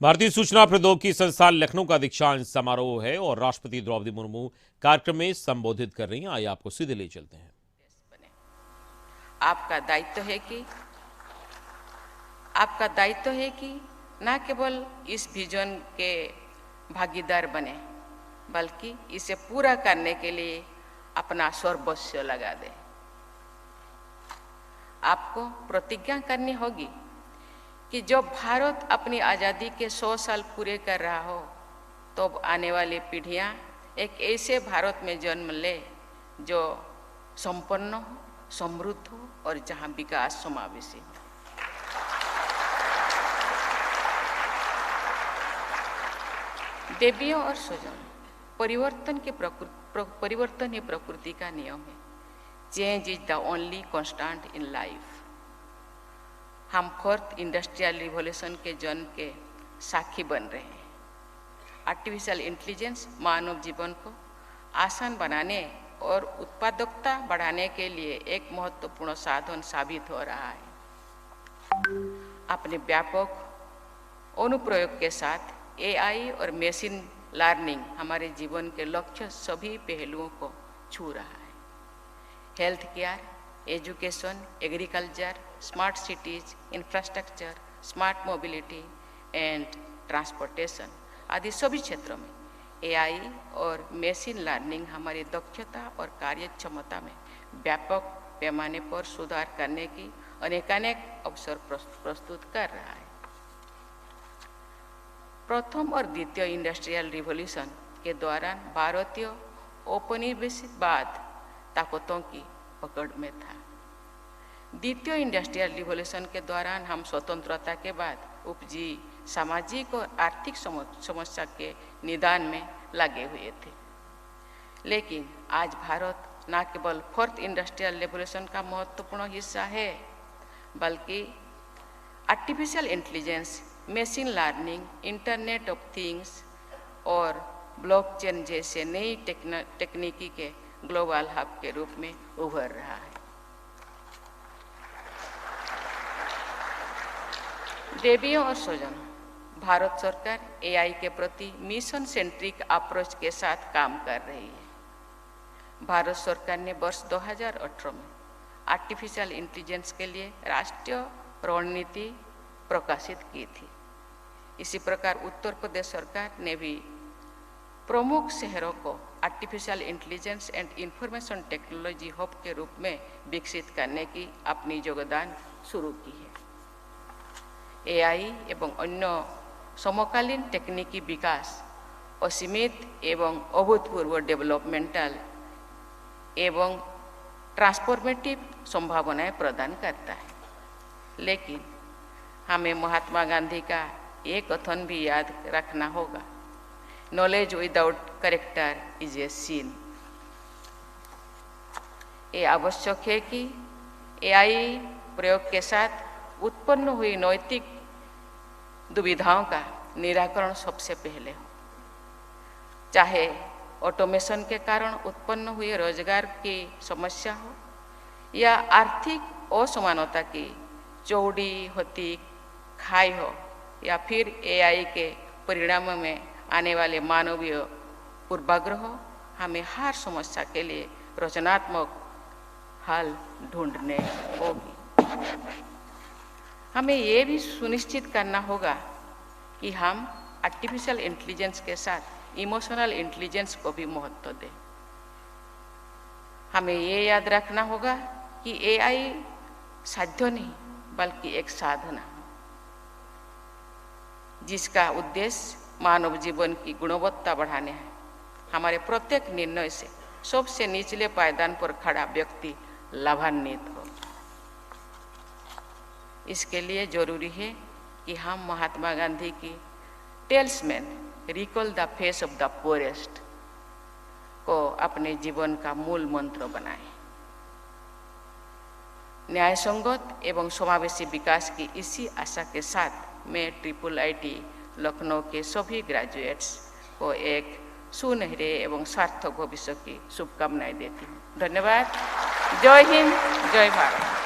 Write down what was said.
भारतीय सूचना प्रौद्योगिकी संस्थान लखनऊ का दीक्षांत समारोह है और राष्ट्रपति द्रौपदी मुर्मू कार्यक्रम में संबोधित कर रही हैं। आइए आपको सीधे ले चलते हैं। आपका दायित्व है कि न केवल इस विजन के भागीदार बने, बल्कि इसे पूरा करने के लिए अपना सर्वस्व लगा दें। आपको प्रतिज्ञा करनी होगी कि जब भारत अपनी आज़ादी के 100 साल पूरे कर रहा हो, तो आने वाली पीढ़ियां एक ऐसे भारत में जन्म ले जो संपन्न हो, समृद्ध हो और जहां विकास समावेशी हो। देवियों और स्वजन, परिवर्तन ही प्रकृति का नियम है। Change is the only constant in life. हम 4th इंडस्ट्रियल रिवॉल्यूशन के जन्म के साक्षी बन रहे हैं। आर्टिफिशियल इंटेलिजेंस मानव जीवन को आसान बनाने और उत्पादकता बढ़ाने के लिए एक महत्वपूर्ण साधन साबित हो रहा है। अपने व्यापक अनुप्रयोग के साथ AI और मशीन लर्निंग हमारे जीवन के लक्ष्य सभी पहलुओं को छू रहा है। Health care, education, agriculture, smart cities, infrastructure, smart mobility and transportation आदि सभी क्षेत्रों में AI और मशीन लर्निंग हमारी दक्षता और कार्य क्षमता में व्यापक पैमाने पर सुधार करने की अनेकानेक अवसर प्रस्तुत कर रहा है। प्रथम और द्वितीय इंडस्ट्रियल रिवॉल्यूशन के दौरान भारतीय औपनिवेशवाद ताकतों की पकड़ में था। द्वितीय इंडस्ट्रियल रिवॉल्यूशन के दौरान हम स्वतंत्रता के बाद उपजी सामाजिक और आर्थिक समस्या के निदान में लगे हुए थे। लेकिन आज भारत न केवल 4th इंडस्ट्रियल रिवॉल्यूशन का महत्वपूर्ण हिस्सा है, बल्कि artificial intelligence, machine learning, internet of things और ब्लॉकचेन जैसे नई तकनीकी के ग्लोबल हब के रूप में उभर रहा है। देवियों और स्वजन, भारत सरकार AI के प्रति मिशन सेंट्रिक अप्रोच के साथ काम कर रही है। भारत सरकार ने वर्ष 2018 में आर्टिफिशियल इंटेलिजेंस के लिए राष्ट्रीय रणनीति प्रकाशित की थी। इसी प्रकार उत्तर प्रदेश सरकार ने भी प्रमुख शहरों को artificial intelligence and information technology hub के रूप में विकसित करने की अपनी योगदान शुरू की है। AI एवं अन्य समकालीन तकनीकी विकास असीमित एवं अभूतपूर्व डेवलपमेंटल एवं ट्रांसफॉर्मेटिव संभावनाएं प्रदान करता है। लेकिन हमें महात्मा गांधी का एक कथन भी याद रखना होगा, knowledge without character is a sin. ये आवश्यक है कि AI प्रयोग के साथ उत्पन्न हुई नैतिक दुविधाओं का निराकरण सबसे पहले हो। चाहे ऑटोमेशन के कारण उत्पन्न हुए रोजगार की समस्या हो या आर्थिक असमानता की चौड़ी होती खाई हो, या फिर AI के परिणाम में आने वाले मानवीय पूर्वाग्रह हो, हमें हर समस्या के लिए रचनात्मक हल ढूंढने होगी। हमें ये भी सुनिश्चित करना होगा कि हम आर्टिफिशियल इंटेलिजेंस के साथ इमोशनल इंटेलिजेंस को भी महत्व दें। हमें ये याद रखना होगा कि AI साध्य नहीं, बल्कि एक साधना है, जिसका उद्देश्य मानव जीवन की गुणवत्ता बढ़ाने है। हमारे प्रत्येक निर्णय से सबसे निचले पायदान पर खड़ा व्यक्ति लाभान्वित हो। इसके लिए जरूरी है कि हम महात्मा गांधी की talisman recall the face of the poorest को अपने जीवन का मूल मंत्र बनाएं। न्याय संगत एवं समावेशी विकास की इसी आशा के साथ मैं IIIT लखनऊ के सभी ग्रेजुएट्स को एक सुनहरे एवं सार्थक भविष्य की शुभकामनाएं देती हूँ। धन्यवाद। जय हिंद, जय भारत।